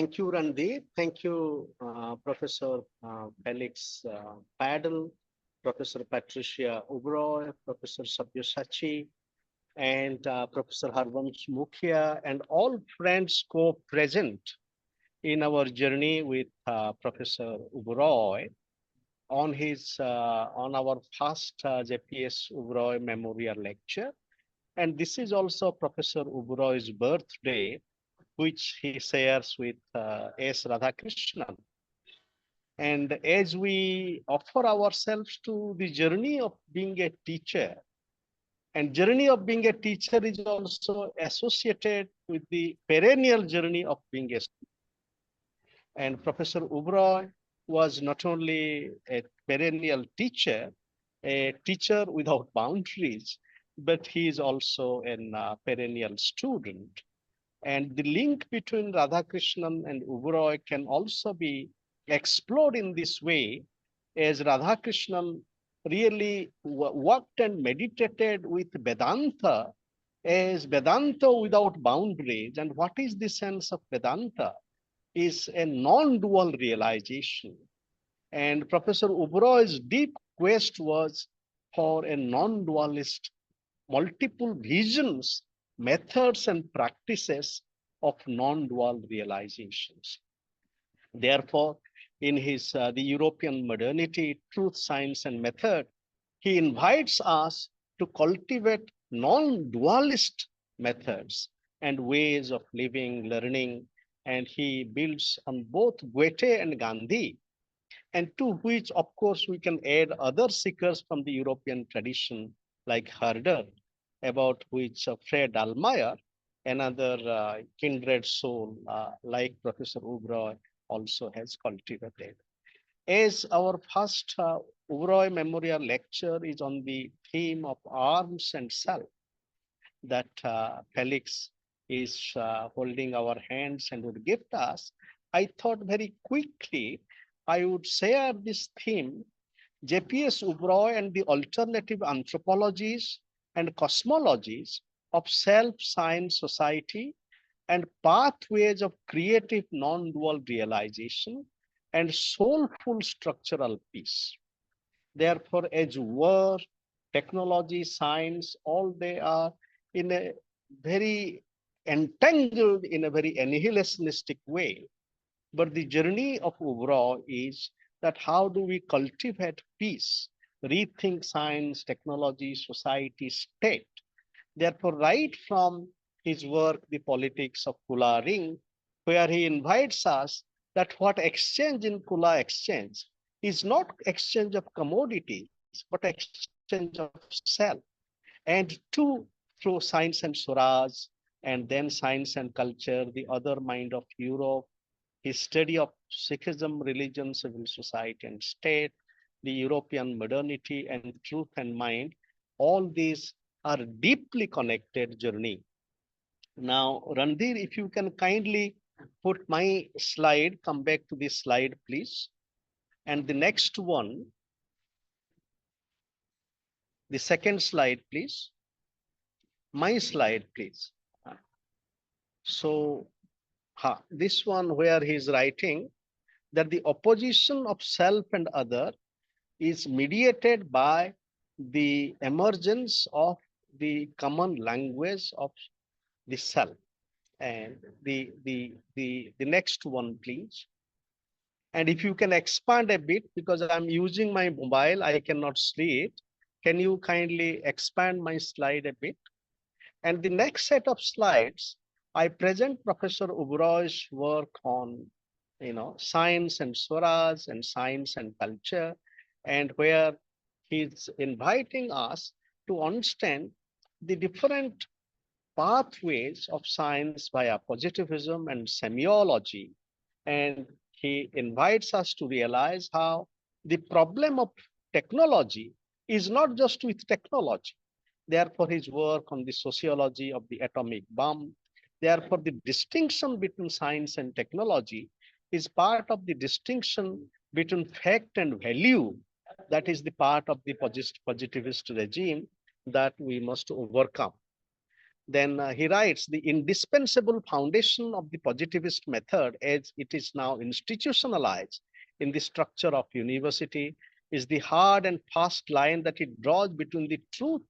Thank you, Randeep. Thank you, Professor Felix Paddle, Professor Patricia Uberoi, Professor Sabyasachi, and Professor Harvansh Mukhia, and all friends co-present in our journey with Professor Uberoi on our first JPS Uberoi Memorial Lecture. And this is also Professor Uberoi's birthday, which he shares with S. Radhakrishnan. And as we offer ourselves to the journey of being a teacher, and journey of being a teacher is also associated with the perennial journey of being a student. And Professor Uberoi was not only a perennial teacher, a teacher without boundaries, but he is also a perennial student. And the link between Radhakrishnan and Uberoi can also be explored in this way, as Radhakrishnan really worked and meditated with Vedanta as Vedanta without boundaries. And what is the sense of Vedanta? Is a non-dual realization. And Professor Uberoi's deep quest was for a non-dualist, multiple visions, methods, and practices of non-dual realizations. Therefore, in his the European Modernity, Truth, Science, and Method, he invites us to cultivate non-dualist methods and ways of living, learning, and he builds on both Goethe and Gandhi, and to which, of course, we can add other seekers from the European tradition like Herder, about which Fred Allmeyer, another kindred soul like Professor Uberoi, also has cultivated. As our first Uberoi Memorial Lecture is on the theme of arms and self, that Felix is holding our hands and would gift us, I thought very quickly I would share this theme, J.P.S. Uberoi and the alternative anthropologies and cosmologies of self-science society and pathways of creative non-dual realization and soulful structural peace. Therefore, as war, technology, science, all they are in a very entangled in a very annihilationistic way. But the journey of Uberoi is that how do we cultivate peace, rethink science, technology, society, state. Therefore, right from his work, The Politics of Kula Ring, where he invites us that what exchange in Kula exchange is not exchange of commodities, but exchange of self. And two, through Science and Swaraj, and then Science and Culture, the other mind of Europe, his study of Sikhism, religion, civil society, and state, the European modernity, and truth and mind, all these are deeply connected journey. Now, Randir, if you can kindly put my slide, come back to this slide, please. And the next one, the second slide, please. My slide, please. So, this one where he's writing that the opposition of self and other is mediated by the emergence of the common language of the self. And the next one, please. And if you can expand a bit, because I'm using my mobile, I cannot see it. Can you kindly expand my slide a bit? And the next set of slides, I present Professor Uberoi's work on, science and Swaraj and science and culture, and where he's inviting us to understand the different pathways of science via positivism and semiology. And he invites us to realize how the problem of technology is not just with technology. Therefore, his work on the sociology of the atomic bomb, therefore, the distinction between science and technology is part of the distinction between fact and value. That is the part of the positivist regime that we must overcome. Then he writes, the indispensable foundation of the positivist method as it is now institutionalized in the structure of university is the hard and fast line that it draws between the truth,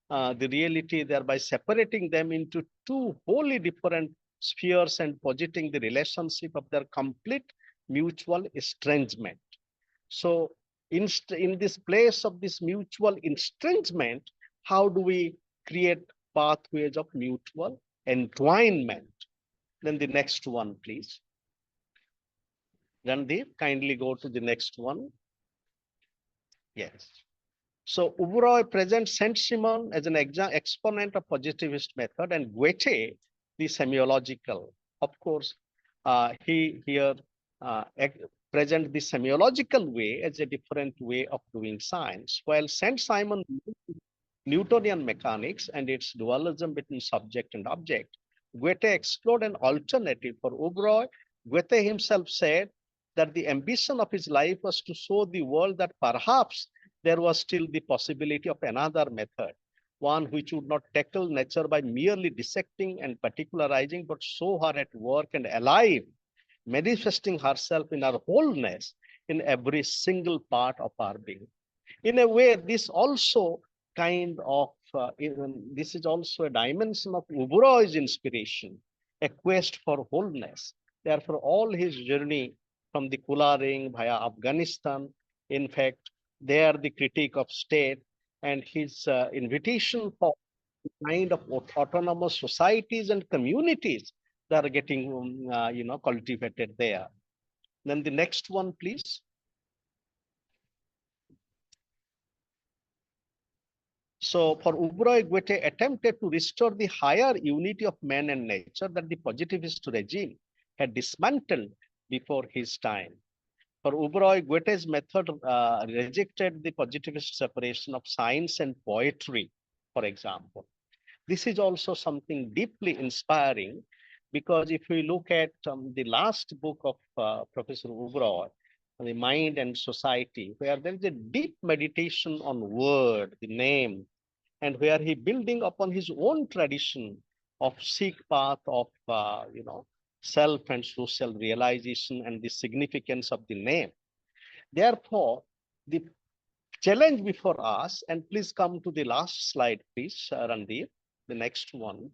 the reality, thereby separating them into two wholly different spheres and positing the relationship of their complete mutual estrangement. So in this place of this mutual estrangement, how do we create pathways of mutual entwinement? Then the next one, please. Randeep, kindly go to the next one. Yes. So Uberoi presents Saint-Simon as an exponent of positivist method and Goethe, the semiological. Of course, he here present the semiological way as a different way of doing science, while Saint-Simon Newtonian mechanics and its dualism between subject and object. Goethe explored an alternative for Uberoi. Goethe himself said that the ambition of his life was to show the world that perhaps there was still the possibility of another method, one which would not tackle nature by merely dissecting and particularizing, but show her at work and alive, manifesting herself in her wholeness in every single part of our being. In a way, this also kind of this is also a dimension of Uberoi's inspiration, a quest for wholeness. Therefore, all his journey from the Kularing via Afghanistan, in fact, there the critique of state and his invitation for kind of autonomous societies and communities that are getting cultivated there. Then the next one, please. So for Uberoi, Goethe attempted to restore the higher unity of man and nature that the positivist regime had dismantled before his time. For Uberoi, Goethe's method rejected the positivist separation of science and poetry, for example. This is also something deeply inspiring because if we look at the last book of Professor Uberoi, The Mind and Society, where there is a deep meditation on word, the name, and where he building upon his own tradition of Sikh path of self and social realization and the significance of the name. Therefore, the challenge before us, and please come to the last slide, please, Randeep, the next one.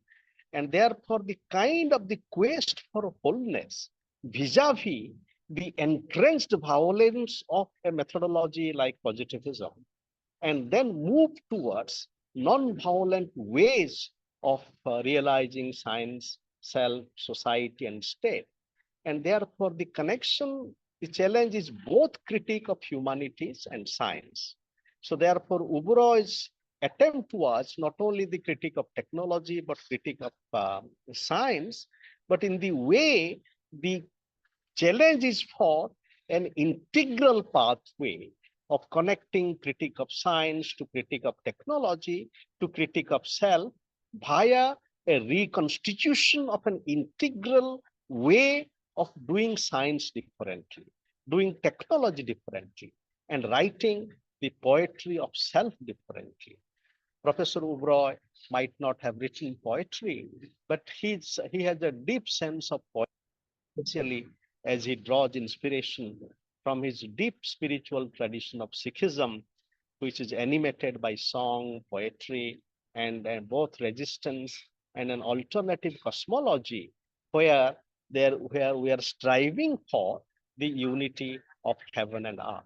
And therefore, the kind of the quest for wholeness vis-a-vis the entrenched violence of a methodology like positivism, and then move towards non-violent ways of realizing science, self, society, and state. And therefore, the connection, the challenge is both critique of humanities and science. So therefore, Uberoi's attempt was not only the critique of technology, but critique of science, but in the way the challenge is for an integral pathway of connecting critique of science to critique of technology to critique of self via a reconstitution of an integral way of doing science differently, doing technology differently, and writing the poetry of self differently. Professor Uberoi might not have written poetry, but he has a deep sense of poetry, especially as he draws inspiration from his deep spiritual tradition of Sikhism, which is animated by song, poetry, and both resistance and an alternative cosmology, where we are striving for the unity of heaven and earth.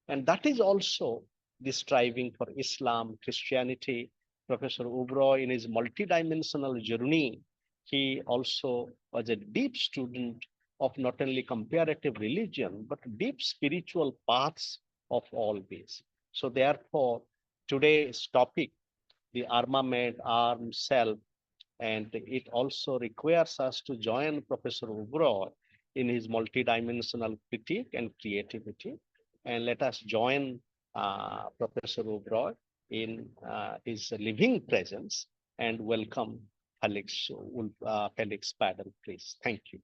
And that is also the striving for Islam, Christianity. Professor Uberoi, in his multidimensional journey, he also was a deep student of not only comparative religion, but deep spiritual paths of all these. So therefore, today's topic, the armament, arms, self, and it also requires us to join Professor Uberoi in his multidimensional critique and creativity. And let us join Professor Uberoi in his living presence and welcome Felix Padel, please. Thank you.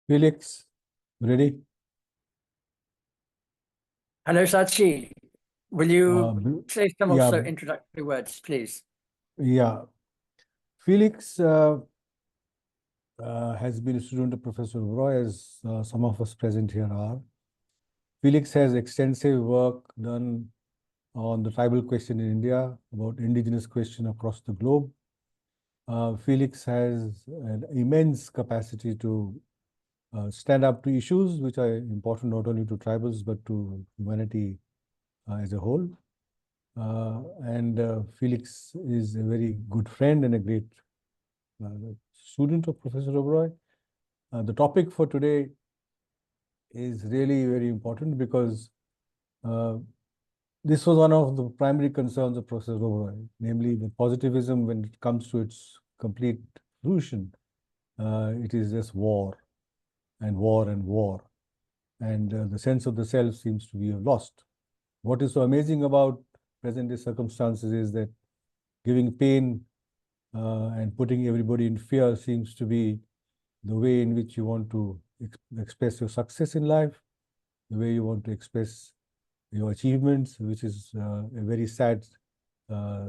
Felix, ready? Hello, Sachi. Will you say some Yeah, also introductory words, please? yeah. Felix has been a student of Professor Uberoi, as some of us present here are. Felix has extensive work done on the tribal question in India, about indigenous question across the globe. Felix has an immense capacity to stand up to issues which are important not only to tribals but to humanity as a whole. And Felix is a very good friend and a great student of Professor Uberoi. The topic for today is really very important because uh, this was one of the primary concerns of Professor Uberoi, namely that positivism, when it comes to its complete fruition, it is just war and war and war. And the sense of the self seems to be lost. What is so amazing about present-day circumstances is that giving pain and putting everybody in fear seems to be the way in which you want to express your success in life, the way you want to express your achievements, which is a very sad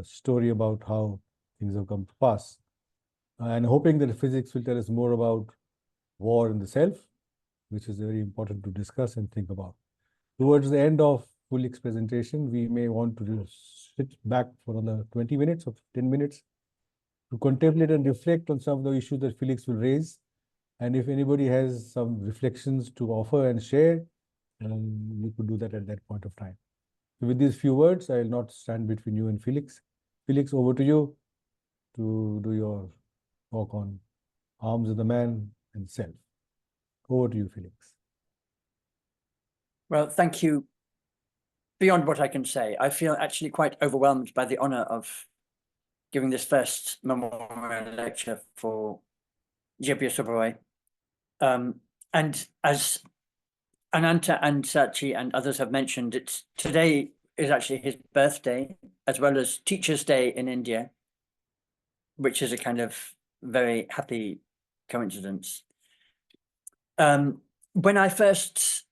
story about how things have come to pass. And hoping that physics will tell us more about war and the self, which is very important to discuss and think about. Towards the end of Fulik's presentation, we may want to sit back for another 20 minutes or 10 minutes to contemplate and reflect on some of the issues that Felix will raise. And if anybody has some reflections to offer and share, we could do that at that point of time. So with these few words, I will not stand between you and Felix. Felix, over to you to do your talk on arms of the man and self. Over to you, Felix. Well, thank you. Beyond what I can say, I feel actually quite overwhelmed by the honor of giving this first memorial lecture for J.P.S. Uberoi. And as Ananta and Sachi and others have mentioned, today is actually his birthday, as well as Teachers' Day in India, which is a kind of very happy coincidence. When I first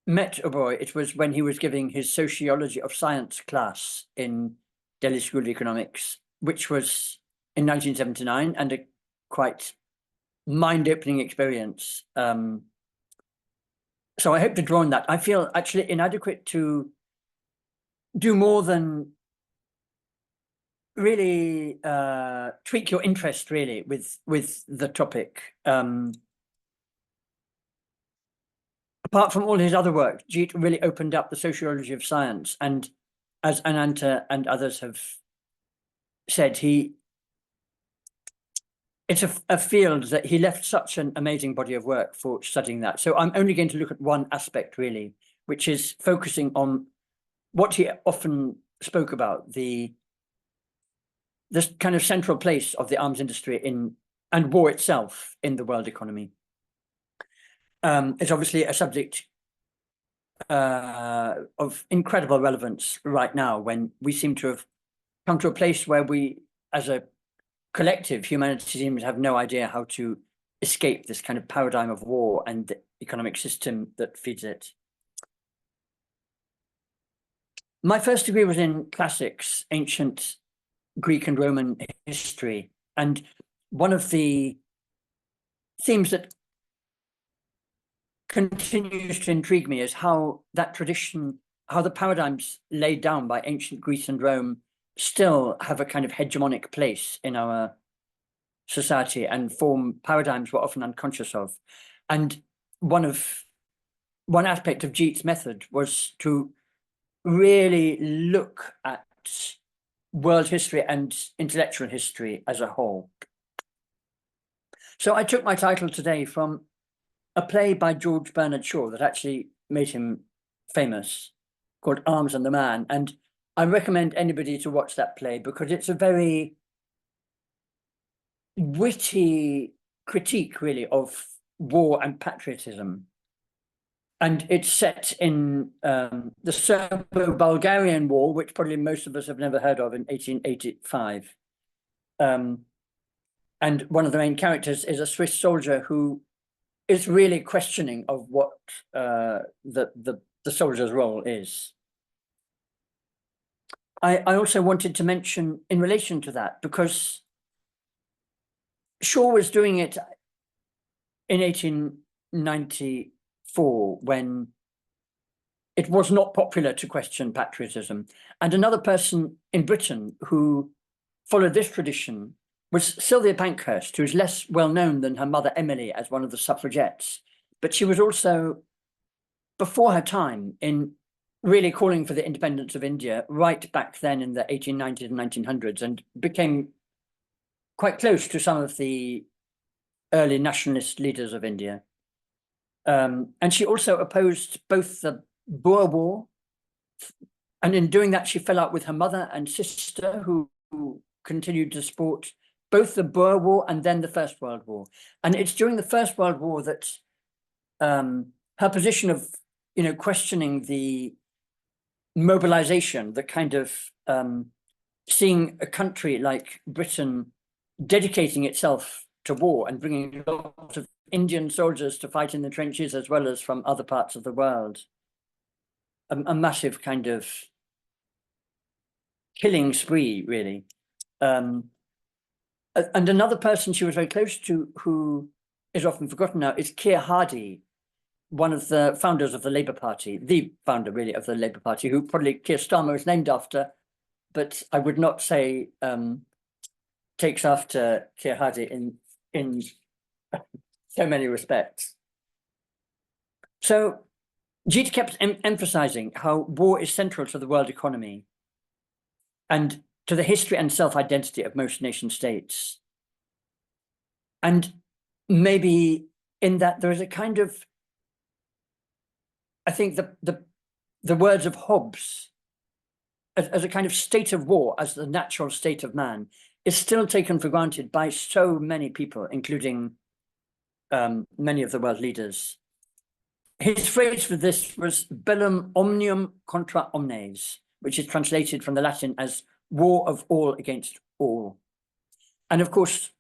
met Uberoi, it was when he was giving his Sociology of Science class in Delhi School of Economics, which was in 1979, and a quite mind-opening experience. So I hope to draw on that. I feel actually inadequate to do more than really tweak your interest really with the topic. Apart from all his other work, Jeet really opened up the sociology of science, and as Ananta and others have said, it's a field that he left such an amazing body of work for studying that. So I'm only going to look at one aspect really, which is focusing on what he often spoke about, this kind of central place of the arms industry and war itself in the world economy. It's obviously a subject of incredible relevance right now, when we seem to have come to a place where we, as a collective, humanity seems to have no idea how to escape this kind of paradigm of war and the economic system that feeds it. My first degree was in classics, ancient Greek and Roman history, and one of the themes that continues to intrigue me is how that tradition, how the paradigms laid down by ancient Greece and Rome still have a kind of hegemonic place in our society and form paradigms we're often unconscious of. And one aspect of Jeet's method was to really look at world history and intellectual history as a whole. So I took my title today from a play by George Bernard Shaw that actually made him famous, called Arms and the Man. And I recommend anybody to watch that play because it's a very witty critique, really, of war and patriotism. And it's set in the Serbo-Bulgarian War, which probably most of us have never heard of, in 1885. And one of the main characters is a Swiss soldier who is really questioning of what the the soldier's role is. I also wanted to mention in relation to that, because Shaw was doing it in 1894 when it was not popular to question patriotism. And another person in Britain who followed this tradition was Sylvia Pankhurst, who is less well known than her mother Emily as one of the suffragettes. But she was also before her time in really calling for the independence of India right back then in the 1890s and 1900s, and became quite close to some of the early nationalist leaders of India. And she also opposed both the Boer War, and in doing that, she fell out with her mother and sister, who continued to support both the Boer War and then the First World War. And it's during the First World War that her position of, questioning the mobilization, the kind of seeing a country like Britain dedicating itself to war and bringing lots of Indian soldiers to fight in the trenches as well as from other parts of the world. A massive kind of killing spree, really. And another person she was very close to, who is often forgotten now, is Keir Hardie, one of the founders of the Labour Party, the founder really of the Labour Party, who probably Keir Starmer is named after, but I would not say takes after Keir Hardie in so many respects. So Jeet kept emphasizing how war is central to the world economy and to the history and self-identity of most nation states. And maybe in that there is a kind of, I think the words of Hobbes as a kind of state of war, as the natural state of man, is still taken for granted by so many people, including many of the world leaders. His phrase for this was bellum omnium contra omnes, which is translated from the Latin as war of all against all. And of course,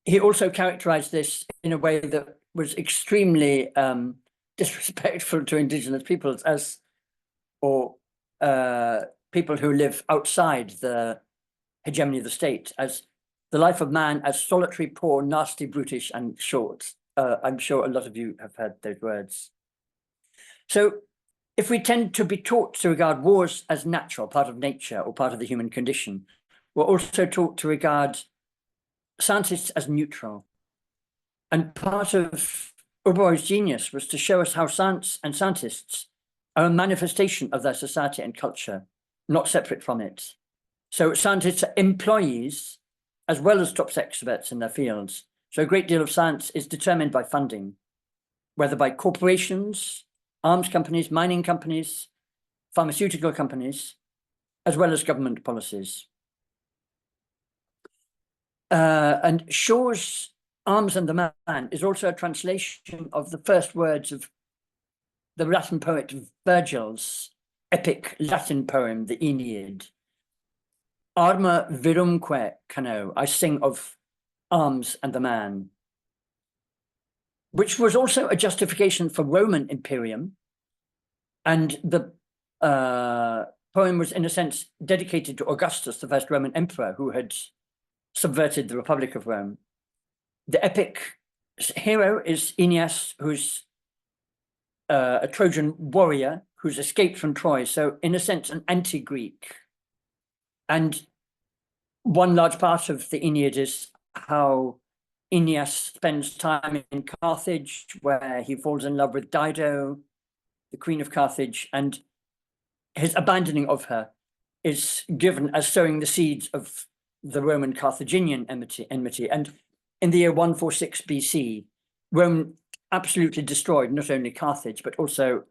he also characterized this in a way that was extremely disrespectful to indigenous peoples or people who live outside the hegemony of the state, as the life of man as solitary, poor, nasty, brutish, and short. I'm sure a lot of you have heard those words. So if we tend to be taught to regard wars as natural, part of nature or part of the human condition, we're also taught to regard scientists as neutral. And part of Uberoi's genius was to show us how science and scientists are a manifestation of their society and culture, not separate from it. So scientists are employees as well as top experts in their fields. So a great deal of science is determined by funding, whether by corporations, arms companies, mining companies, pharmaceutical companies, as well as government policies. And Shaw's Arms and the Man is also a translation of the first words of the Latin poet Virgil's epic Latin poem, the Aeneid. Arma virumque cano, I sing of arms and the man, which was also a justification for Roman imperium. And the poem was, in a sense, dedicated to Augustus, the first Roman emperor, who had subverted the Republic of Rome. The epic hero is Aeneas, who's a Trojan warrior who's escaped from Troy. So in a sense, an anti-Greek. And one large part of the Aeneid is how Aeneas spends time in Carthage, where he falls in love with Dido, the queen of Carthage, and his abandoning of her is given as sowing the seeds of the Roman Carthaginian enmity. And in the year 146 BC, Rome absolutely destroyed not only Carthage, but also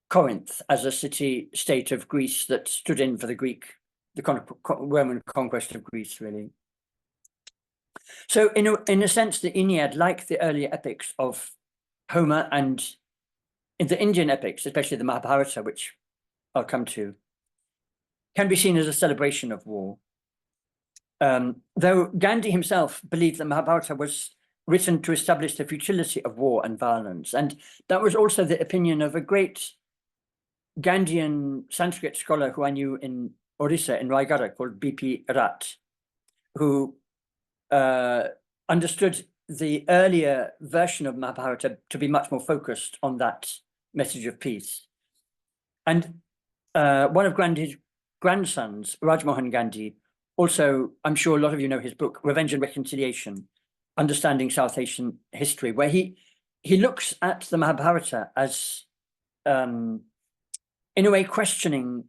Corinth as a city-state of Greece that stood in for the Roman conquest of Greece, really. So in a sense, the Aeneid, like the earlier epics of Homer and in the Indian epics, especially the Mahabharata, which I'll come to, can be seen as a celebration of war. Though Gandhi himself believed that Mahabharata was written to establish the futility of war and violence. And that was also the opinion of a great Gandhian Sanskrit scholar who I knew in Orissa, in Raigada, called B.P. Rat, who understood the earlier version of Mahabharata to be much more focused on that message of peace. And one of Gandhi's grandsons, Rajmohan Gandhi, also, I'm sure a lot of you know his book, Revenge and Reconciliation, Understanding South Asian History, where he looks at the Mahabharata as, in a way, questioning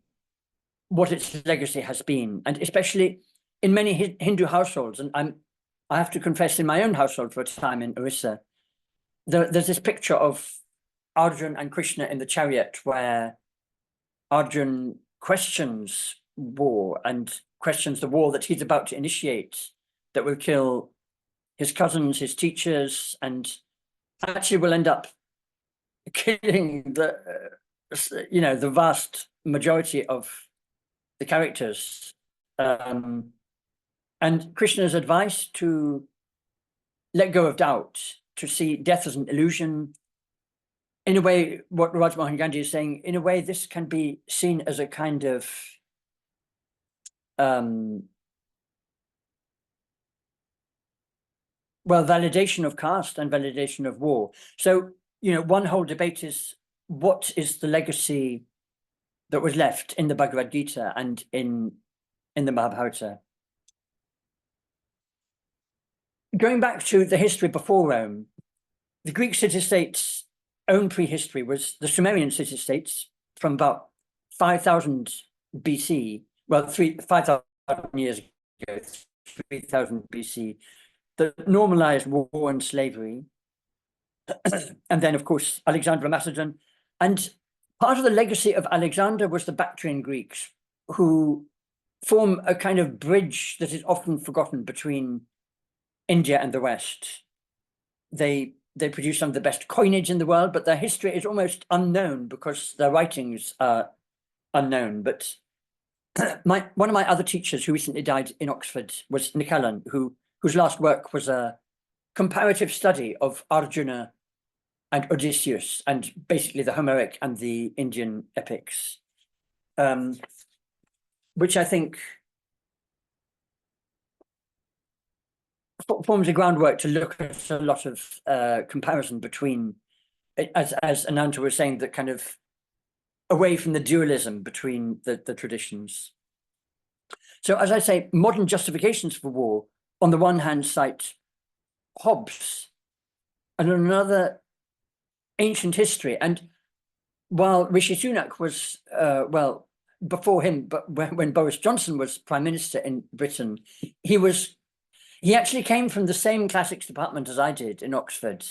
what its legacy has been, and especially in many Hindu households. And I have to confess, in my own household for a time in Orissa, there's this picture of Arjun and Krishna in the chariot, where Arjun questions war and questions the war that he's about to initiate, that will kill his cousins, his teachers, and actually will end up killing the vast majority of the characters. And Krishna's advice to let go of doubt, to see death as an illusion. In a way, what Rajmohan Gandhi is saying, in a way, this can be seen as a kind of validation of caste and validation of war. So, one whole debate is, what is the legacy that was left in the Bhagavad Gita and in the Mahabharata? Going back to the history before Rome, the Greek city-states' own prehistory was the Sumerian city-states from about 5,000 BC, well, 5,000 years ago, 3,000 BC, that normalized war and slavery. And then, of course, Alexander of Macedon. And part of the legacy of Alexander was the Bactrian Greeks, who form a kind of bridge that is often forgotten between India and the West. They produce some of the best coinage in the world, but their history is almost unknown because their writings are unknown. But one of my other teachers who recently died in Oxford was Nick Allen, whose last work was a comparative study of Arjuna and Odysseus, and basically the Homeric and the Indian epics, which I think forms a groundwork to look at a lot of comparison between, as Ananta was saying, that kind of away from the dualism between the traditions. So, as I say, modern justifications for war, on the one hand, cite Hobbes, and on another, ancient history. And while Rishi Sunak was, before him, but when Boris Johnson was Prime Minister in Britain, he actually came from the same classics department as I did in Oxford,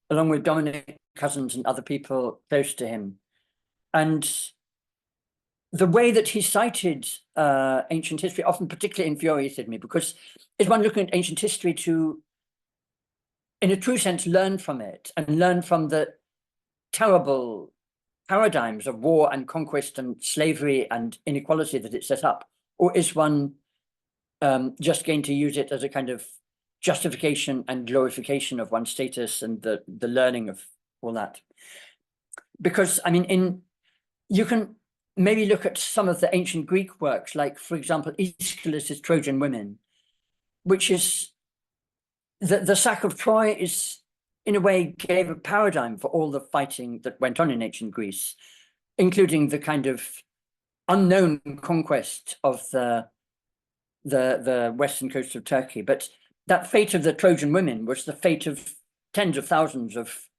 along with Dominic Cousins and other people close to him. And the way that he cited ancient history often particularly infuriated me, because is one looking at ancient history to, in a true sense, learn from it and learn from the terrible paradigms of war and conquest and slavery and inequality that it set up? Or is one just going to use it as a kind of justification and glorification of one's status and the learning of all that? Because, I mean, you can maybe look at some of the ancient Greek works, like, for example, Aeschylus's Trojan Women, which is the sack of Troy is, in a way, gave a paradigm for all the fighting that went on in ancient Greece, including the kind of unknown conquest of the western coast of Turkey. But that fate of the Trojan women was the fate of tens of thousands of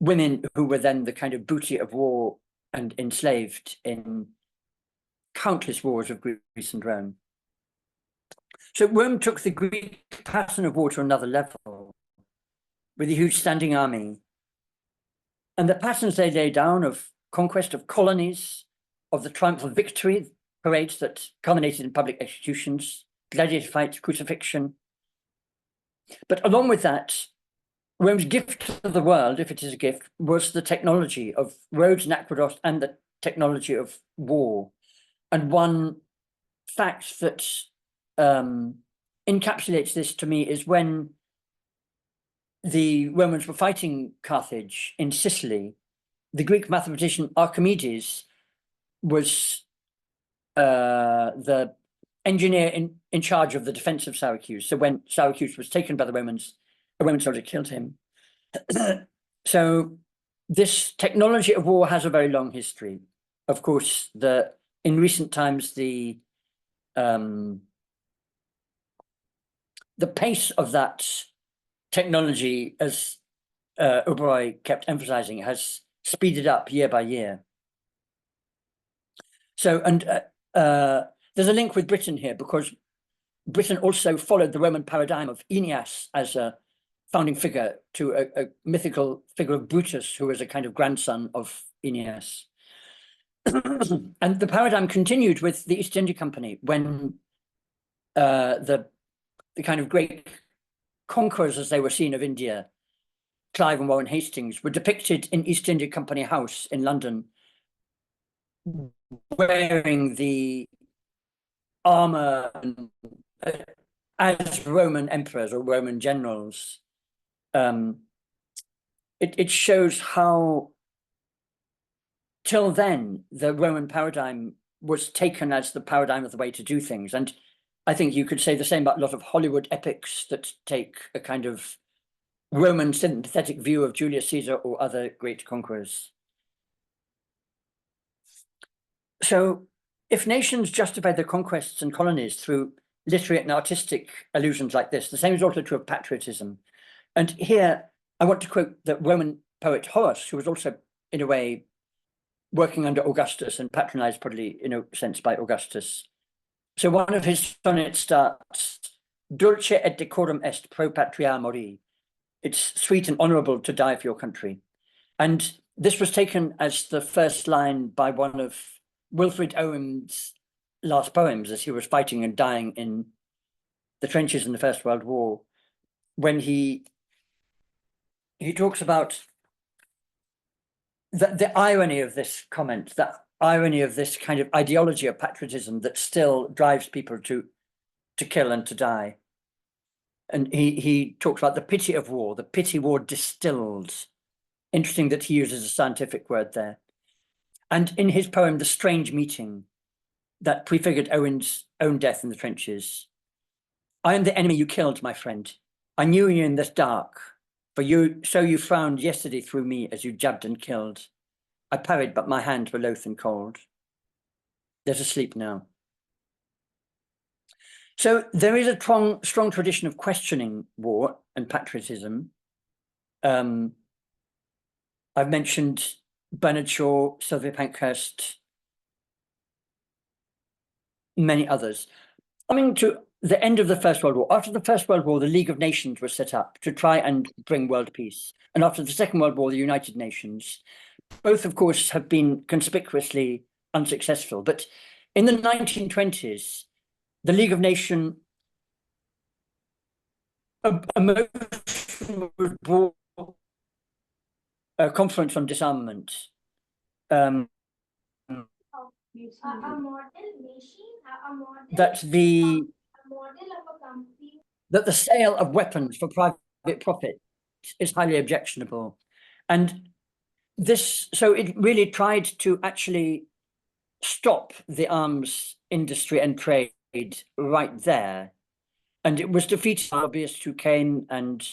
women who were then the kind of booty of war and enslaved in countless wars of Greece and Rome. So Rome took the Greek pattern of war to another level with a huge standing army. And the patterns they lay down of conquest of colonies, of the triumphal victory parades that culminated in public executions, gladiator fights, crucifixion. But along with that, Rome's gift to the world, if it is a gift, was the technology of roads and aqueducts and the technology of war. And one fact that encapsulates this to me is when the Romans were fighting Carthage in Sicily, the Greek mathematician Archimedes was the engineer in charge of the defense of Syracuse. So when Syracuse was taken by the Romans, a Roman soldier killed him. So this technology of war has a very long history. Of course, in recent times, the pace of that technology, as Uberoi kept emphasizing, has speeded up year by year. So, and there's a link with Britain here, because Britain also followed the Roman paradigm of Aeneas as a founding figure to a mythical figure of Brutus, who was a kind of grandson of Aeneas. And the paradigm continued with the East India Company, when the kind of great conquerors, as they were seen, of India, Clive and Warren Hastings, were depicted in East India Company House in London, wearing the armor as Roman emperors or Roman generals. It shows how, till then, the Roman paradigm was taken as the paradigm of the way to do things. And I think you could say the same about a lot of Hollywood epics that take a kind of Roman sympathetic view of Julius Caesar or other great conquerors. So if nations justify their conquests and colonies through literary and artistic allusions like this, the same is also true of patriotism. And here I want to quote the Roman poet Horace, who was also, in a way, working under Augustus and patronized probably in a sense by Augustus. So one of his sonnets starts, "Dulce et decorum est pro patria mori." It's sweet and honorable to die for your country. And this was taken as the first line by one of Wilfred Owen's last poems, as he was fighting and dying in the trenches in the First World War, when he talks about the irony of this comment, the irony of this kind of ideology of patriotism that still drives people to kill and to die. And he talks about the pity of war, the pity war distilled. Interesting that he uses a scientific word there. And in his poem, The Strange Meeting, that prefigured Owen's own death in the trenches, "I am the enemy you killed, my friend. I knew you in this dark, so you frowned yesterday through me as you jabbed and killed. I parried, but my hands were loath and cold. There's asleep now." So there is a strong tradition of questioning war and patriotism. I've mentioned Bernard Shaw, Sylvia Pankhurst, many others. Coming to the end of the First World War, after the First World War, the League of Nations was set up to try and bring world peace. And after the Second World War, the United Nations. Both, of course, have been conspicuously unsuccessful. But in the 1920s, the League of Nations, a motion was brought, a conference on disarmament. That the sale of weapons for private profit is highly objectionable. And so it really tried to actually stop the arms industry and trade right there. And it was defeated by lobbyists who came and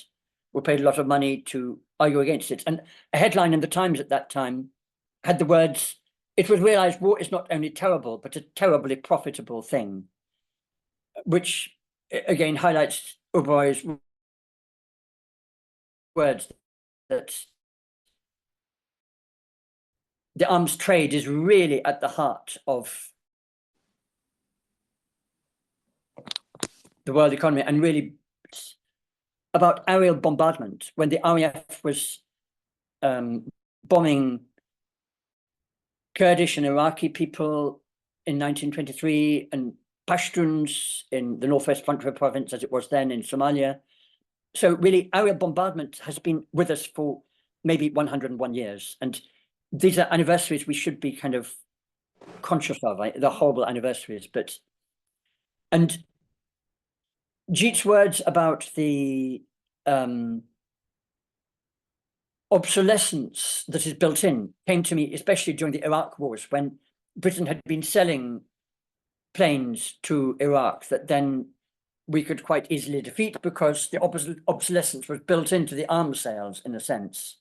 were paid a lot of money to argue against it. And a headline in the Times at that time had the words, "It was realized war is not only terrible, but a terribly profitable thing," which again highlights Uberoi's words that the arms trade is really at the heart of the world economy, and really about aerial bombardment. When the RAF was bombing Kurdish and Iraqi people in 1923, and Pashtuns in the Northwest Frontier Province, as it was then, in Somalia. So really, aerial bombardment has been with us for maybe 101 years. And these are anniversaries we should be kind of conscious of, right? They're horrible anniversaries. And Jeet's words about the obsolescence that is built in came to me, especially during the Iraq wars, when Britain had been selling planes to Iraq that then we could quite easily defeat because the obsolescence was built into the arms sales, in a sense.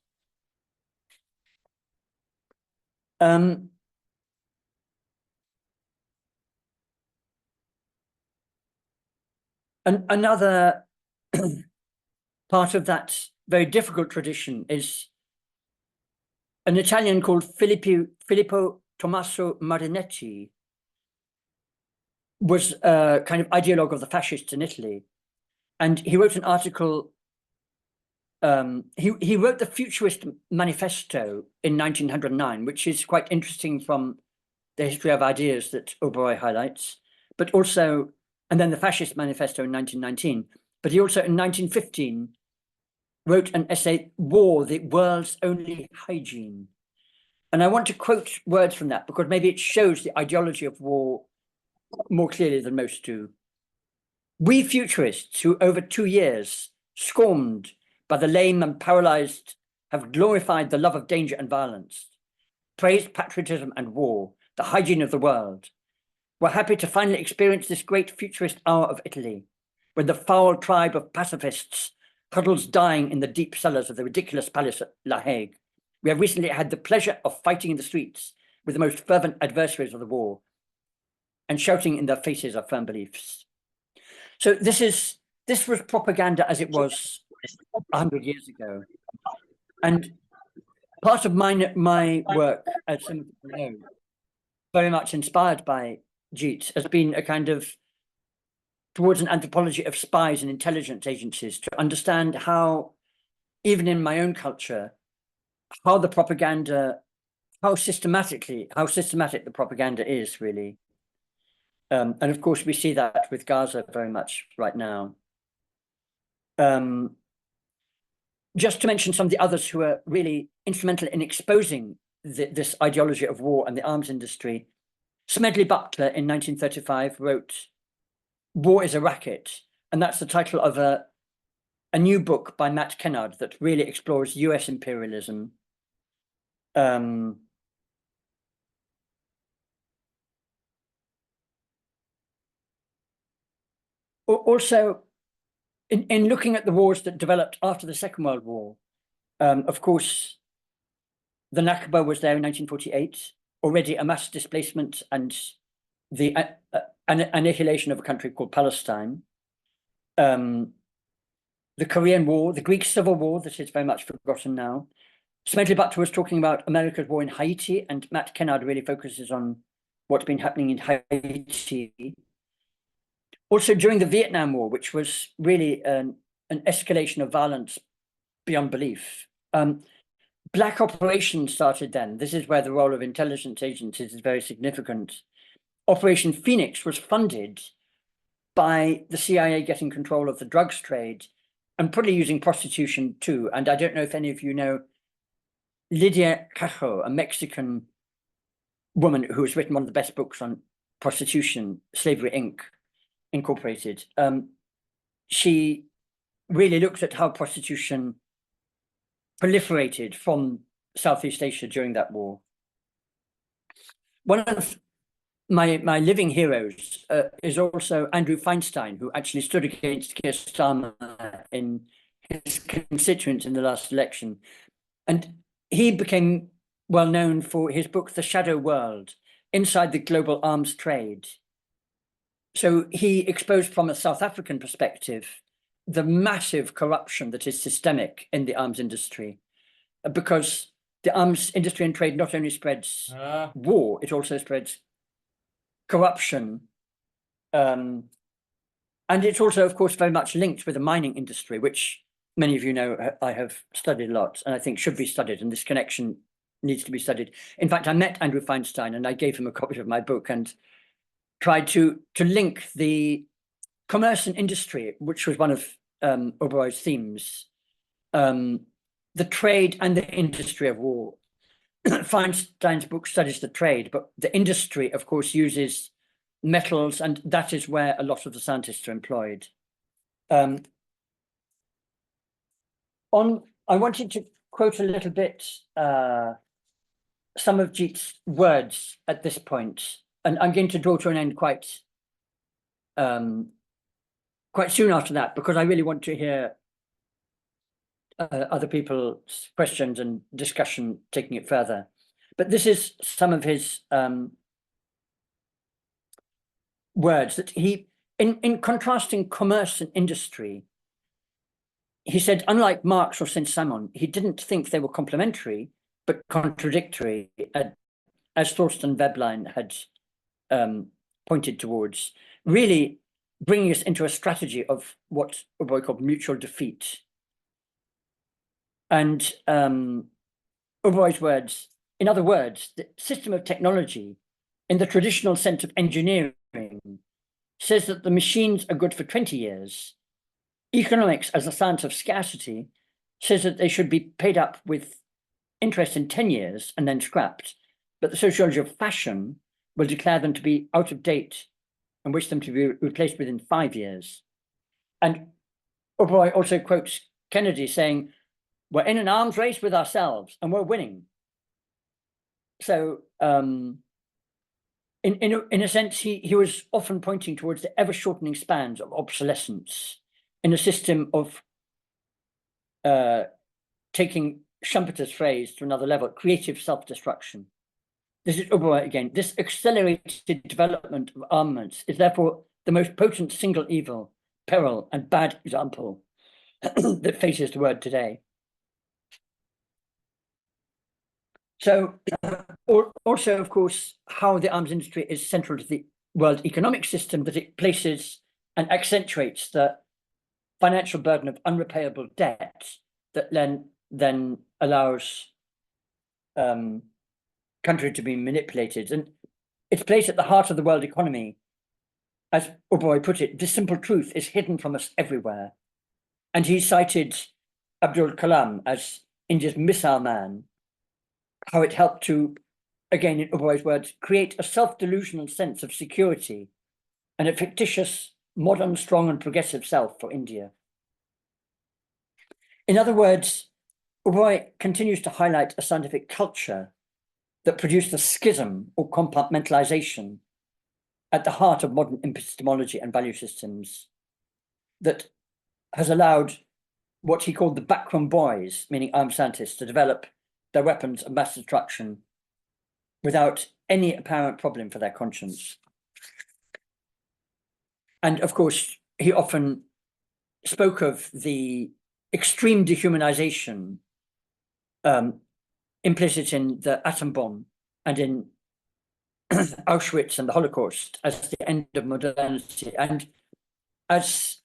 And another part of that very difficult tradition is an Italian called Filippo Tommaso Marinetti, was a kind of ideologue of the fascists in Italy. And he wrote an article, he wrote the Futurist Manifesto in 1909, which is quite interesting from the history of ideas that Uberoi highlights, but also, and then the Fascist Manifesto in 1919, but he also in 1915 wrote an essay, War, the World's Only Hygiene. And I want to quote words from that because maybe it shows the ideology of war more clearly than most do. We futurists who over 2 years, scorned by the lame and paralyzed, have glorified the love of danger and violence, praised patriotism and war, the hygiene of the world, we're happy to finally experience this great futurist hour of Italy, when the foul tribe of pacifists huddles dying in the deep cellars of the ridiculous palace at La Hague. We have recently had the pleasure of fighting in the streets with the most fervent adversaries of the war and shouting in their faces our firm beliefs. So this was propaganda as it was 100 years ago. And part of my work, as some of you know, very much inspired by Jeet, has been a kind of towards an anthropology of spies and intelligence agencies to understand how, even in my own culture, how the propaganda, how systematic the propaganda is really. And of course, we see that with Gaza very much right now. Just to mention some of the others who are really instrumental in exposing this ideology of war and the arms industry. Smedley Butler in 1935 wrote, War is a Racket, and that's the title of a new book by Matt Kennard that really explores US imperialism. Also, in looking at the wars that developed after the Second World War, of course, the Nakba was there in 1948, already a mass displacement and the annihilation of a country called Palestine. The Korean War, the Greek Civil War that is very much forgotten now. Smedley Butler was talking about America's war in Haiti, and Matt Kennard really focuses on what's been happening in Haiti. Also during the Vietnam War, which was really an escalation of violence beyond belief. Black operations started then. This is where the role of intelligence agencies is very significant. Operation Phoenix was funded by the CIA getting control of the drugs trade and probably using prostitution too. And I don't know if any of you know Lydia Cajo, a Mexican woman who has written one of the best books on prostitution, Slavery Incorporated. She really looked at how prostitution proliferated from Southeast Asia during that war. One of my living heroes is also Andrew Feinstein, who actually stood against Keir Starmer in his constituents in the last election. And he became well known for his book, The Shadow World, Inside the Global Arms Trade. So he exposed from a South African perspective the massive corruption that is systemic in the arms industry, because the arms industry and trade not only spreads war, it also spreads corruption. And it's also, of course, very much linked with the mining industry, which many of you know I have studied a lot and I think should be studied, and this connection needs to be studied. In fact, I met Andrew Feinstein and I gave him a copy of my book and tried to link the commerce and industry, which was one of Uberoi's themes, the trade and the industry of war. Feinstein's book studies the trade, but the industry, of course, uses metals, and that is where a lot of the scientists are employed. I wanted to quote a little bit some of Jeet's words at this point, and I'm going to draw to an end quite soon after that, because I really want to hear other people's questions and discussion taking it further. But this is some of his words that he, in contrasting commerce and industry, he said, unlike Marx or Saint-Simon, he didn't think they were complementary, but contradictory, as Thorsten Veblen had pointed towards, really bringing us into a strategy of what Uberoi called mutual defeat. And Uberoi's words, in other words, the system of technology, in the traditional sense of engineering, says that the machines are good for 20 years. Economics, as a science of scarcity, says that they should be paid up with interest in 10 years and then scrapped. But the sociology of fashion will declare them to be out of date and wish them to be replaced within 5 years. And Uberoi also quotes Kennedy saying, we're in an arms race with ourselves and we're winning. So in a sense, he was often pointing towards the ever-shortening spans of obsolescence in a system of taking Schumpeter's phrase to another level, creative self-destruction. This is Uberoi again. This accelerated development of armaments is therefore the most potent single evil, peril, and bad example that faces the world today. So also, of course, how the arms industry is central to the world economic system, that it places and accentuates the financial burden of unrepayable debt that then allows country to be manipulated. And it's placed at the heart of the world economy. As Uberoi put it, this simple truth is hidden from us everywhere. And he cited Abdul Kalam as India's missile man, how it helped to, again, in Uberoi's words, create a self-delusional sense of security and a fictitious, modern, strong, and progressive self for India. In other words, Uberoi continues to highlight a scientific culture that produced the schism or compartmentalization at the heart of modern epistemology and value systems that has allowed what he called the backroom boys, meaning armed scientists, to develop their weapons of mass destruction without any apparent problem for their conscience. And of course, he often spoke of the extreme dehumanization implicit in the atom bomb and in Auschwitz and the Holocaust as the end of modernity. And as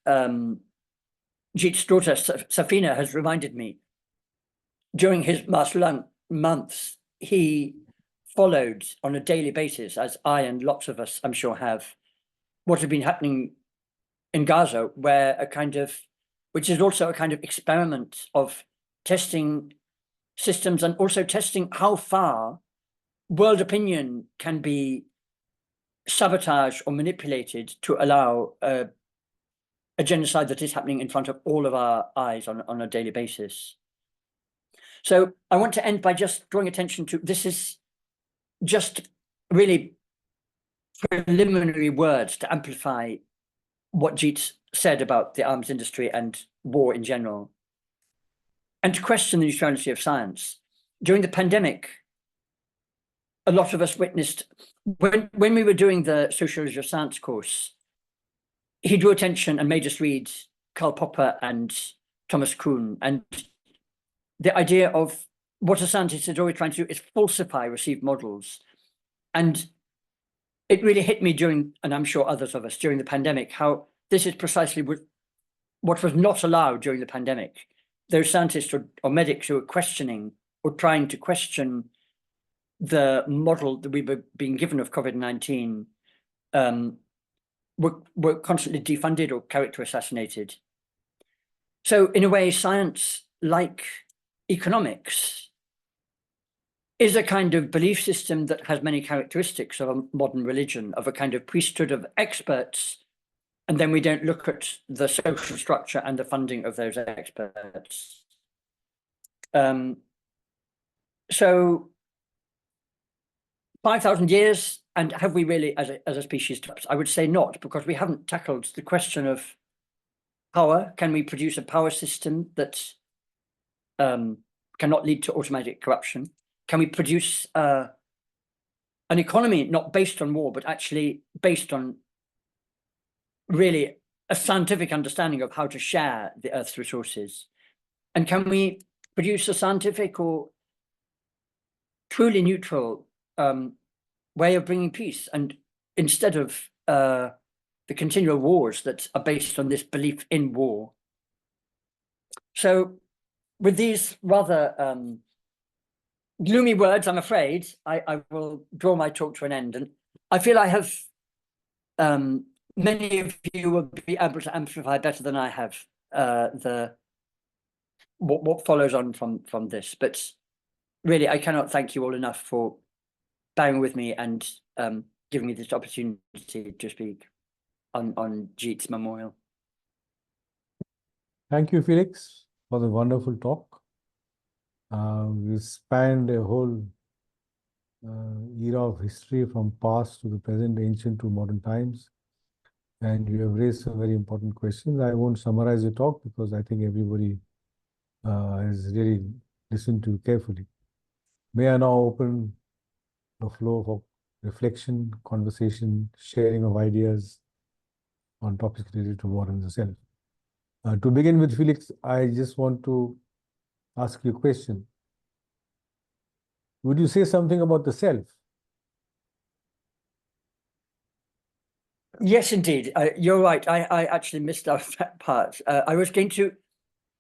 Jeet's daughter Safina has reminded me, during his March months, he followed on a daily basis, as I and lots of us, I'm sure, have, what had been happening in Gaza, where which is also a kind of experiment of testing systems and also testing how far world opinion can be sabotaged or manipulated to allow a genocide that is happening in front of all of our eyes on a daily basis. So I want to end by just drawing attention to, this is just really preliminary words to amplify what Jeet said about the arms industry and war in general, and to question the neutrality of science. During the pandemic, a lot of us witnessed, when we were doing the Sociology of Science course, he drew attention and made us read Karl Popper and Thomas Kuhn, and the idea of what a scientist is always trying to do is falsify received models. And it really hit me during, and I'm sure others of us, during the pandemic, how this is precisely what was not allowed during the pandemic. Those scientists or medics who were questioning or trying to question the model that we were being given of COVID-19 were constantly defunded or character assassinated. So in a way, science, like economics, is a kind of belief system that has many characteristics of a modern religion, of a kind of priesthood of experts, and then we don't look at the social structure and the funding of those experts. So 5,000 years, and have we really, as a species, I would say not, because we haven't tackled the question of power. Can we produce a power system that cannot lead to automatic corruption? Can we produce an economy not based on war, but actually based on really a scientific understanding of how to share the Earth's resources? And can we produce a scientific or truly neutral way of bringing peace, and instead of the continual wars that are based on this belief in war? So with these rather gloomy words, I'm afraid, I will draw my talk to an end. And I feel I have, many of you will be able to amplify better than I have what follows on from this. But really, I cannot thank you all enough for bearing with me and giving me this opportunity to speak on Jeet's memorial. Thank you, Felix, for the wonderful talk. We spanned a whole era of history from past to the present, ancient to modern times. And you have raised some very important questions. I won't summarize the talk because I think everybody has really listened to you carefully. May I now open the floor for reflection, conversation, sharing of ideas on topics related to war and the self. To begin with, Felix, I just want to ask you a question. Would you say something about the self? Yes, indeed. You're right. I actually missed out that part. I was going to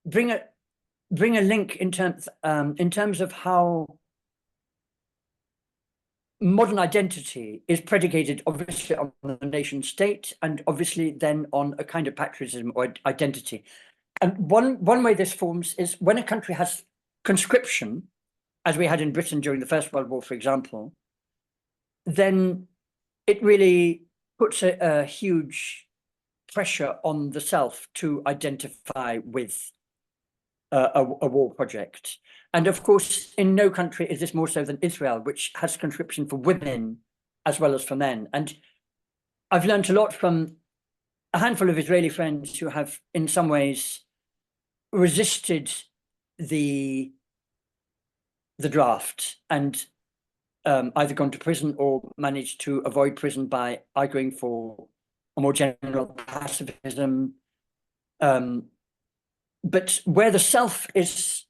bring a link in terms of how modern identity is predicated obviously on the nation state, and obviously then on a kind of patriotism or identity. And one way this forms is when a country has conscription, as we had in Britain during the First World War, for example, then it really puts a huge pressure on the self to identify with a war project. And of course, in no country is this more so than Israel, which has conscription for women as well as for men. And I've learned a lot from a handful of Israeli friends who have in some ways resisted the draft and either gone to prison or managed to avoid prison by arguing for a more general pacifism. But where the self is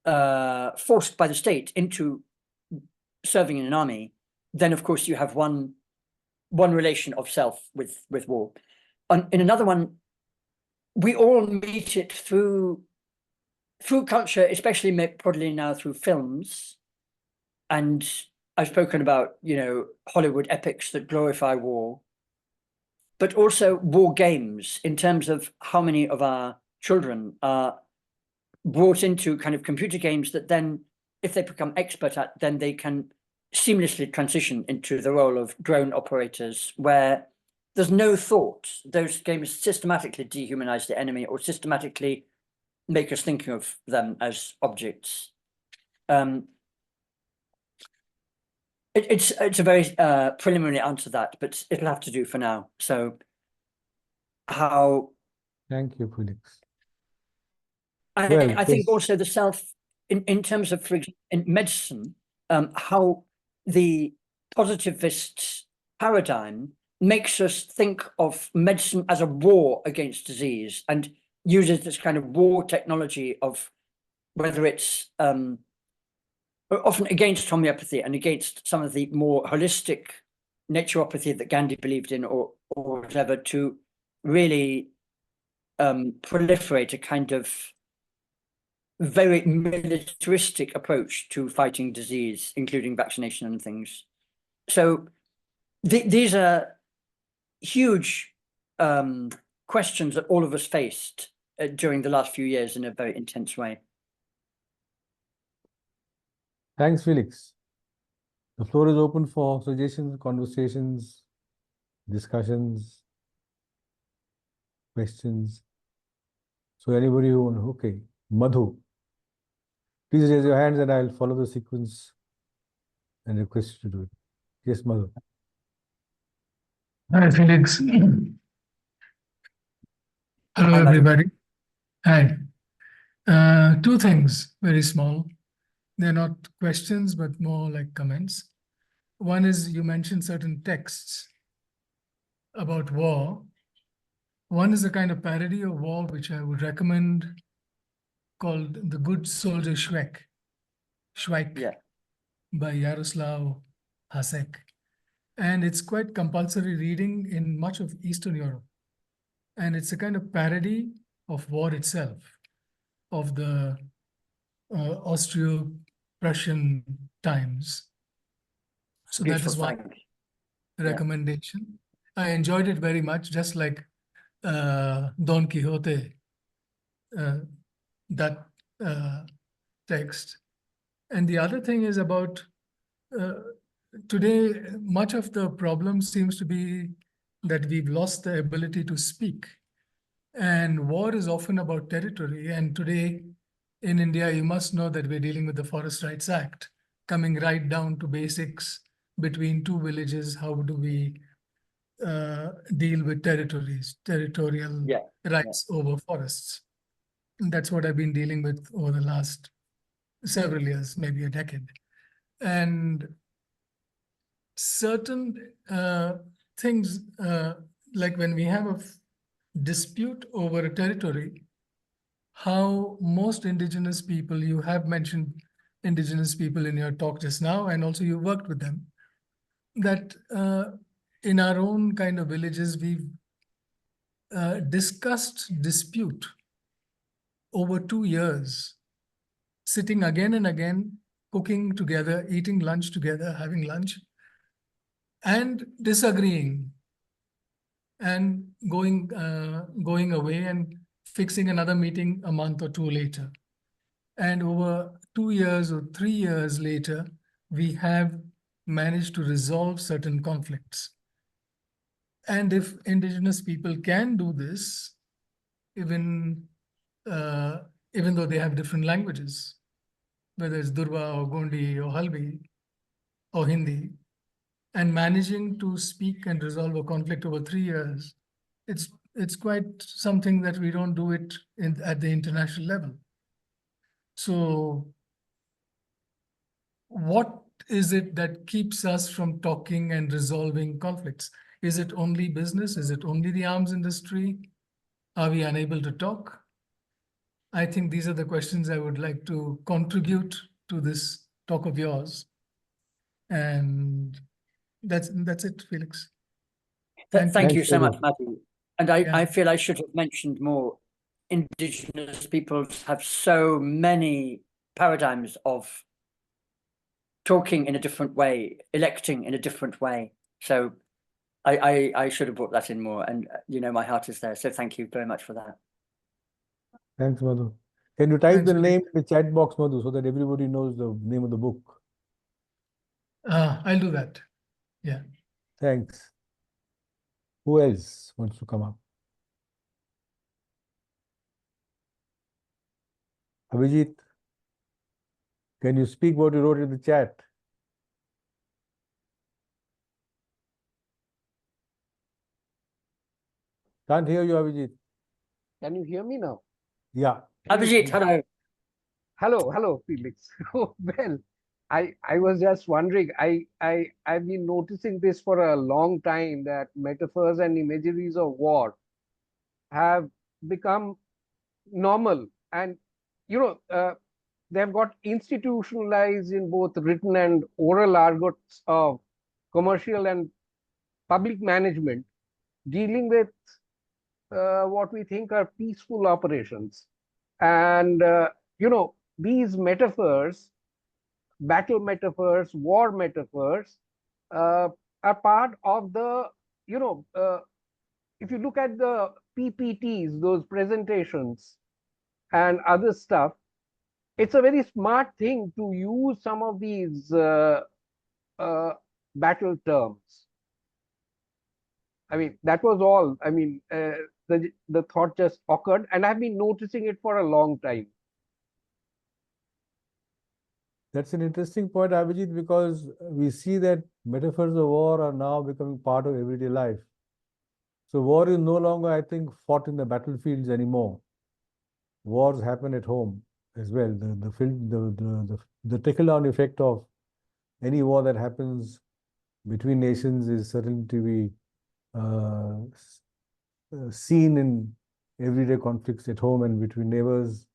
forced by the state into serving in an army, then of course you have one relation of self with war. In another one, we all meet it through culture, especially probably now through films. And I've spoken about, Hollywood epics that glorify war, but also war games, in terms of how many of our children are brought into kind of computer games that then, if they become expert at, then they can seamlessly transition into the role of drone operators, where there's no thought. Those games systematically dehumanize the enemy or systematically make us thinking of them as objects. It's a very preliminary answer to that, but it'll have to do for now. So how... Thank you, Felix. I think also the self, in terms of, for example, in medicine, how the positivist paradigm makes us think of medicine as a war against disease, and uses this kind of war technology of whether it's often against homeopathy and against some of the more holistic naturopathy that Gandhi believed in, or whatever, to really proliferate a kind of very militaristic approach to fighting disease, including vaccination and things. So these are huge questions that all of us faced during the last few years in a very intense way. Thanks, Felix. The floor is open for suggestions, conversations, discussions, questions. So anybody who, okay, Madhu, please raise your hands and I'll follow the sequence and request you to do it. Yes, Madhu. Hi, Felix. Hello, Hi, Madhu. everybody. Hi. Two things, very small. They're not questions, but more like comments. One is you mentioned certain texts about war. One is a kind of parody of war, which I would recommend, called The Good Soldier Schweik Yeah. by Yaroslav Hasek. And it's quite compulsory reading in much of Eastern Europe. And it's a kind of parody of war itself, of the Austro-Prussian times. So that Beautiful, is one thanks. recommendation. I enjoyed it very much, just like Don Quixote, that text. And the other thing is about today, much of the problem seems to be that we've lost the ability to speak. And war is often about territory. And today in India, you must know that we're dealing with the Forest Rights Act, coming right down to basics between two villages. How do we deal with territorial Yeah. rights over forests? And that's what I've been dealing with over the last several years, maybe a decade. And certain things, like when we have a dispute over a territory, how most indigenous people, you have mentioned indigenous people in your talk just now, and also you worked with them, that in our own kind of villages, we've discussed dispute over 2 years, sitting again and again, cooking together, eating lunch together, having lunch, and disagreeing, and going away and fixing another meeting a month or two later. And over 2 years or 3 years later, we have managed to resolve certain conflicts. And if indigenous people can do this, even though they have different languages, whether it's Durba or Gondi or Halbi or Hindi, and managing to speak and resolve a conflict over 3 years, it's quite something that we don't do it at the international level. So what is it that keeps us from talking and resolving conflicts? Is it only business? Is it only the arms industry? Are we unable to talk? I think these are the questions I would like to contribute to this talk of yours. And that's it, Felix. Thank you so much, Madhu. Madhu. And Yeah. I feel I should have mentioned more. Indigenous peoples have so many paradigms of talking in a different way, electing in a different way. So I should have brought that in more. And, my heart is there. So thank you very much for that. Thanks, Madhu. Can you type Thanks, the Felix. name in the chat box, Madhu, so that everybody knows the name of the book? I'll do that. Yeah. Thanks. Who else wants to come up? Abhijit, can you speak what you wrote in the chat? Can't hear you, Abhijit. Can you hear me now? Yeah. Abhijit, hello. Hello, Felix. Well, I was just wondering, I've been noticing this for a long time, that metaphors and imageries of war have become normal, and they've got institutionalized in both written and oral argots of commercial and public management, dealing with what we think are peaceful operations. And these metaphors, battle metaphors, war metaphors, are part of the, if you look at the PPTs, those presentations and other stuff, it's a very smart thing to use some of these battle terms. I mean, that was all. I mean, the thought just occurred, and I've been noticing it for a long time. That's an interesting point, Abhijit, because we see that metaphors of war are now becoming part of everyday life. So war is no longer, I think, fought in the battlefields anymore. Wars happen at home as well. The trickle-down effect of any war that happens between nations is certainly to be seen in everyday conflicts at home and between neighbors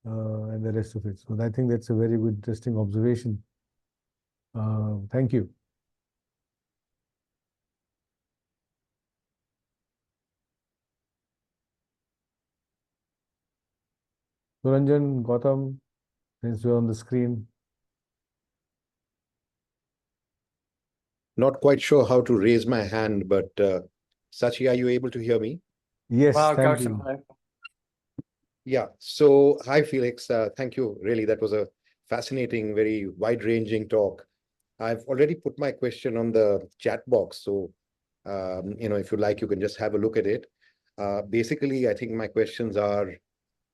and the rest of it. So I think that's a very good, interesting observation. Thank you. Suranjan, Gautam, since you're on the screen. Not quite sure how to raise my hand, but Sachi, are you able to hear me? Yes, Wow, thank Gautam, you. hello. Yeah. So, hi, Felix. Thank you. Really, that was a fascinating, very wide-ranging talk. I've already put my question on the chat box. So, if you like, you can just have a look at it. Basically, I think my questions are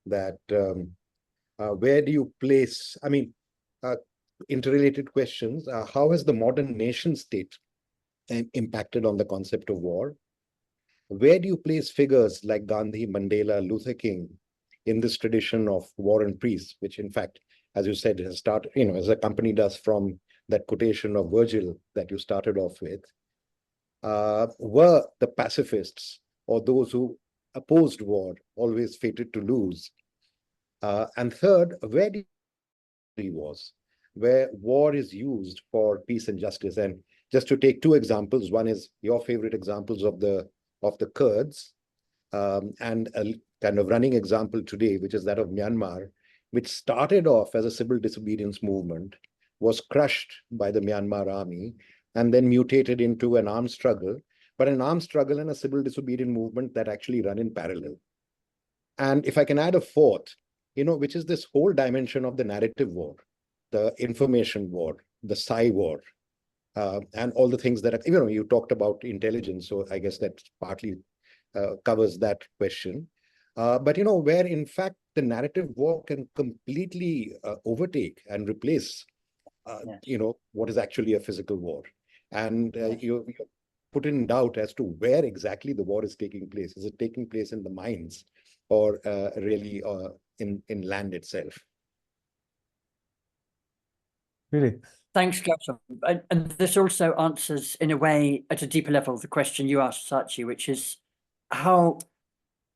that where do you place, interrelated questions. How has the modern nation state impacted on the concept of war? Where do you place figures like Gandhi, Mandela, Luther King in this tradition of war and peace, which in fact, as you said, has started, has accompanied us from that quotation of Virgil that you started off with? Were the pacifists or those who opposed war always fated to lose? And third, where do you was, where war is used for peace and justice? And just to take two examples, one is your favorite examples of the Kurds, and a kind of running example today, which is that of Myanmar, which started off as a civil disobedience movement, was crushed by the Myanmar army, and then mutated into an armed struggle, but an armed struggle and a civil disobedience movement that actually run in parallel. And if I can add a fourth, which is this whole dimension of the narrative war, the information war, the Psy war, and all the things that are, you talked about intelligence, so I guess that partly covers that question. But where in fact the narrative war can completely overtake and replace, Yes. what is actually a physical war, and you're put in doubt as to where exactly the war is taking place. Is it taking place in the mines, or really in land itself? Felix. Thanks, Gautam. And this also answers, in a way, at a deeper level, the question you asked, Sachi, which is how,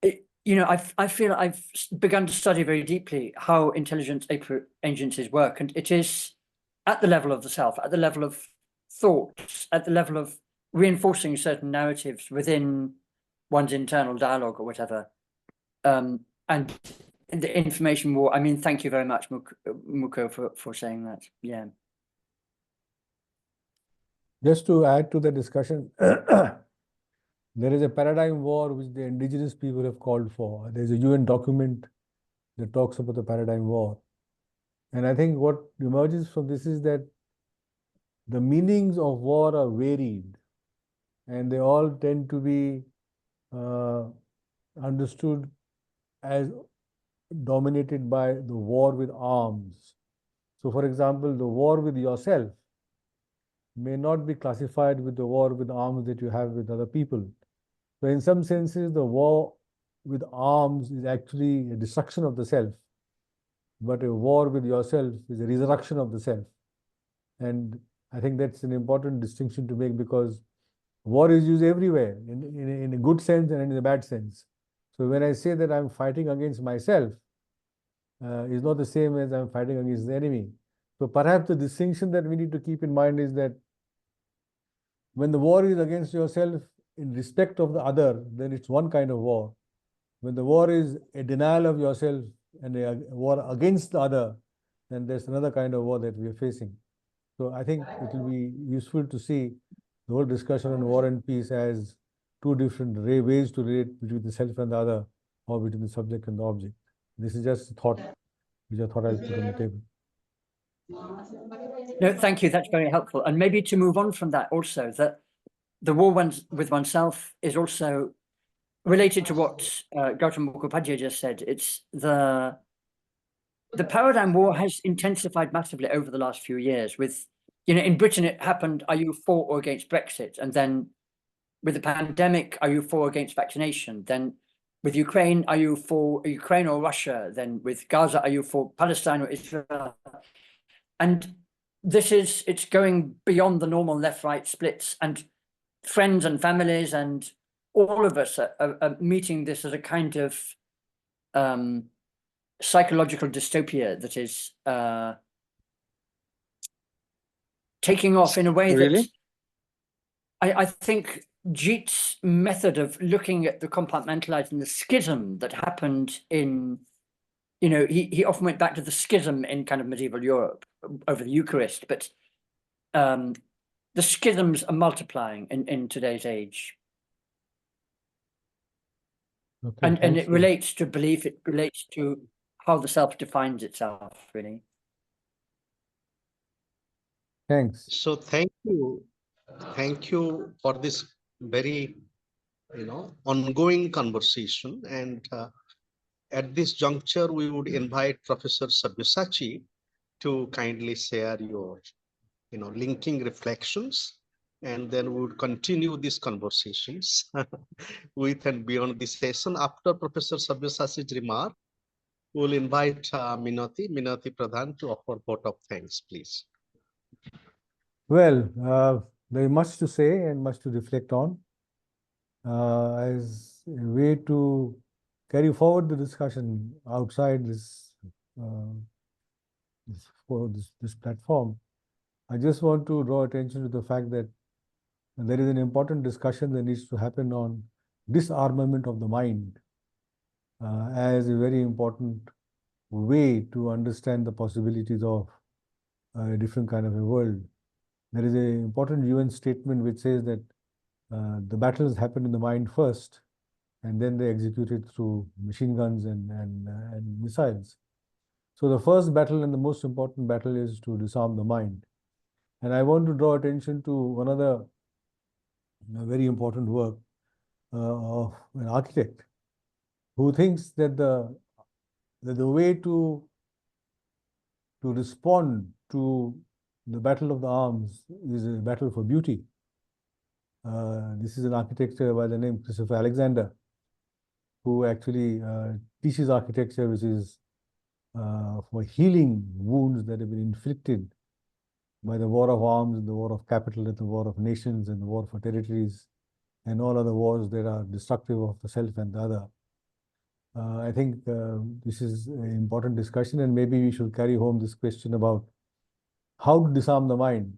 I feel I've begun to study very deeply how intelligence agencies work. And it is at the level of the self, at the level of thoughts, at the level of reinforcing certain narratives within one's internal dialogue or whatever. And the information war, thank you very much, Muko, for saying that. Yeah. Just to add to the discussion, there is a paradigm war which the indigenous people have called for. There's a UN document that talks about the paradigm war. And I think what emerges from this is that the meanings of war are varied, and they all tend to be understood as dominated by the war with arms. So, for example, the war with yourself may not be classified with the war with arms that you have with other people. So in some senses, the war with arms is actually a destruction of the self, but a war with yourself is a resurrection of the self. And I think that's an important distinction to make, because war is used everywhere, in a good sense and in a bad sense. So when I say that I'm fighting against myself, is not the same as I'm fighting against the enemy. So perhaps the distinction that we need to keep in mind is that when the war is against yourself in respect of the other, then it's one kind of war. When the war is a denial of yourself and a war against the other, then there's another kind of war that we are facing. So I think it will be useful to see the whole discussion on war and peace as two different ways to relate between the self and the other, or between the subject and the object. This is just a thought which I thought I'll put on the table. No, thank you. That's very helpful. And maybe to move on from that also, that the war with oneself is also related to what Gautam Mukhopadhyay just said. It's the the paradigm war has intensified massively over the last few years. With, in Britain, it happened, are you for or against Brexit? And then with the pandemic, are you for or against vaccination? Then with Ukraine, are you for Ukraine or Russia? Then with Gaza, are you for Palestine or Israel? And it's going beyond the normal left-right splits, and friends and families and all of us are meeting this as a kind of psychological dystopia that is taking off in a way that I think Jeet's method of looking at the compartmentalizing the schism that happened in, he often went back to the schism in kind of medieval Europe over the Eucharist, but the schisms are multiplying in today's age. Okay, And it thanks. relates to belief, it relates to how the self defines itself, really. Thanks. So thank you for this very, ongoing conversation. And at this juncture, we would invite Professor Sabyasachi to kindly share your, linking reflections, and then we would continue these conversations with and beyond this session. After Professor Sabyasachi's remark, we will invite Minati Pradhan to offer vote of thanks, please. Well, very much to say and much to reflect on. As a way to carry forward the discussion outside this platform, I just want to draw attention to the fact that there is an important discussion that needs to happen on disarmament of the mind as a very important way to understand the possibilities of a different kind of a world. There is an important UN statement which says that the battles happen in the mind first, and then they execute it through machine guns and missiles. So the first battle and the most important battle is to disarm the mind. And I want to draw attention to another very important work of an architect who thinks that the way to respond to the battle of the arms is a battle for beauty. This is an architect by the name Christopher Alexander, who actually teaches architecture, which is for healing wounds that have been inflicted by the war of arms, the war of capital, and the war of nations, and the war for territories, and all other wars that are destructive of the self and the other. I think this is an important discussion, and maybe we should carry home this question about how to disarm the mind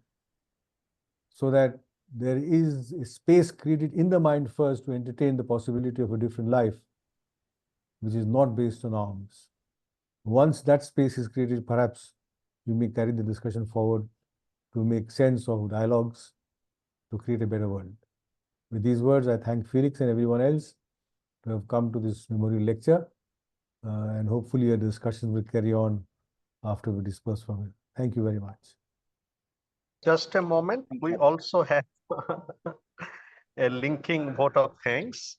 so that there is a space created in the mind first to entertain the possibility of a different life, which is not based on arms. Once that space is created, perhaps we may carry the discussion forward to make sense of dialogues to create a better world. With these words, I thank Felix and everyone else to have come to this memorial lecture, and hopefully a discussion will carry on after we disperse from it. Thank you very much. Just a moment. We also have a linking vote of thanks.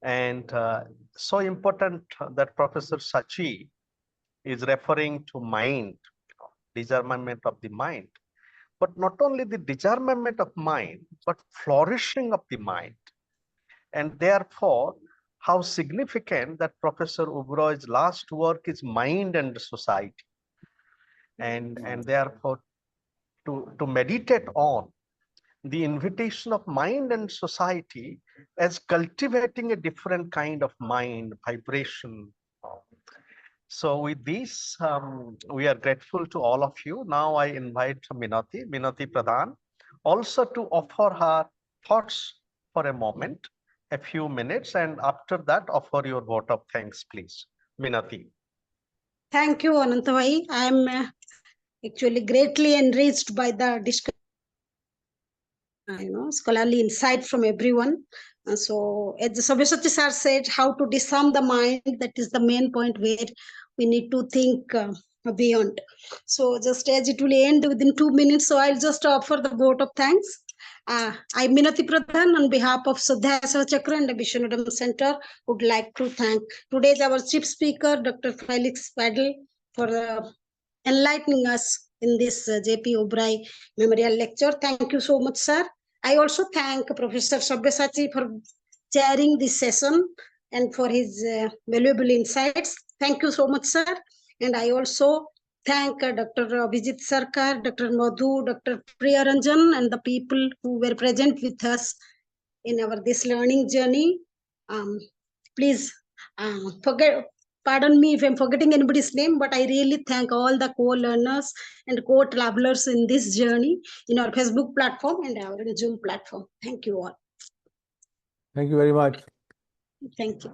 And so important that Professor Sachi is referring to mind, disarmament of the mind. But not only the disarmament of mind, but flourishing of the mind. And therefore, how significant that Professor Uberoi's last work is Mind and Society. And therefore, to meditate on the invitation of mind and society as cultivating a different kind of mind, vibration. So with this, we are grateful to all of you. Now I invite Minati Pradhan, also to offer her thoughts for a moment, a few minutes, and after that, offer your vote of thanks, please. Minati. Thank you, Anantavai. I am actually greatly enriched by the discussion, scholarly insight from everyone. So as Sabyasachi sir said, how to disarm the mind, that is the main point where we need to think beyond. So just as it will end within 2 minutes, so I'll just offer the vote of thanks. I, Minati Pradhan, on behalf of Swadhyaya Chakra and the Vishwaneedam Center, would like to thank today's our chief speaker, Dr. Felix Wadl, for enlightening us in this J.P. Uberoi Memorial Lecture. Thank you so much, sir. I also thank Professor Sabyasachi for chairing this session and for his valuable insights. Thank you so much, sir. And I also thank Dr. Abhijit Sarkar, Dr. Madhu, Dr. Priyaranjan, and the people who were present with us in our this learning journey. Please pardon me if I'm forgetting anybody's name, but I really thank all the co-learners and co-travelers in this journey in our Facebook platform and our Zoom platform. Thank you all. Thank you very much. Thank you.